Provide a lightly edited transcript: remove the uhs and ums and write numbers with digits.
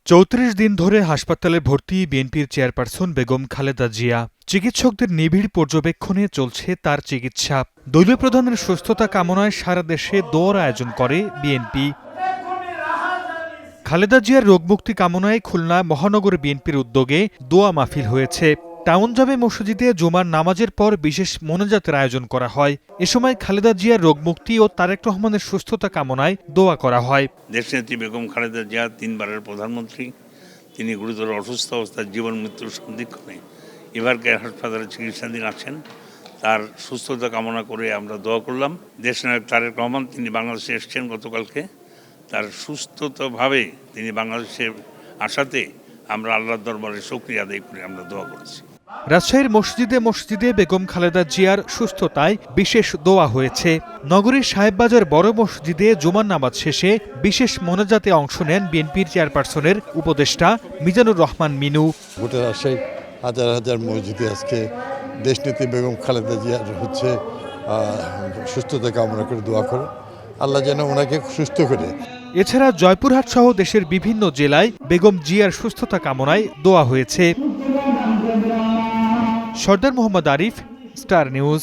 ৩৪ দিন ধরে হাসপাতালে ভর্তি বিএনপির চেয়ারপারসন বেগম খালেদা জিয়া। চিকিৎসকদের নিবিড় পর্যবেক্ষণে চলছে তার চিকিৎসা। দলীয় প্রধানের সুস্থতা কামনায় সারা দেশে দোয়ার আয়োজন করে বিএনপি। খালেদা জিয়ার রোগমুক্তি কামনায় খুলনা মহানগর বিএনপির উদ্যোগে দোয়া মাহফিল হয়েছে। টাউন জামে মসজিদে জুমার নামাজের পর বিশেষ মোনাজাতের আয়োজন করা হয়। এ সময় খালেদা জিয়ার রোগমুক্তি ও তারেক রহমানের সুস্থতা কামনায় দোয়া করা হয়। দেশনেত্রী বেগম খালেদা জিয়া 3 বারের প্রধানমন্ত্রী। তিনি গুরুতর অসুস্থ অবস্থায় জীবন মৃত্যুর সন্ধিক্ষণে এভার কেয়ার হাসপাতালে চিকিৎসাধীন আছেন। তার সুস্থতা কামনা করে আমরা দোয়া করলাম। দেশনায়ক তারেক রহমান তিনি বাংলাদেশে এসেছেন গতকালকে। তার সুস্থতাভাবে তিনি বাংলাদেশে আসাতে আমরা আল্লাহর দরবারে শুকরিয়া আদায় করে আমরা দোয়া করেছি। রাজশাহীর মসজিদে মসজিদে বেগম খালেদা জিয়ার সুস্থতায় বিশেষ দোয়া হয়েছে। নগরীর সাহেববাজার বড় মসজিদে জুমার নামাজ শেষে বিশেষ মোনাজাতে অংশ নেন বিএনপির চেয়ারপারসনের উপদেষ্টা মিজানুর রহমান মিনু। গোটা রাজশাহী হাজার হাজার মসজিদে আজকে দেশনেত্রী বেগম খালেদা জিয়ার সুস্থতা কামনা করে দোয়া করে, আল্লাহ যেন ওনাকে সুস্থ করে। এছাড়া জয়পুরহাট সহ দেশের বিভিন্ন জেলায় বেগম জিয়ার সুস্থতা কামনায় দোয়া হয়েছে। সর্দার মোহাম্মদ আরিফ, স্টার নিউজ।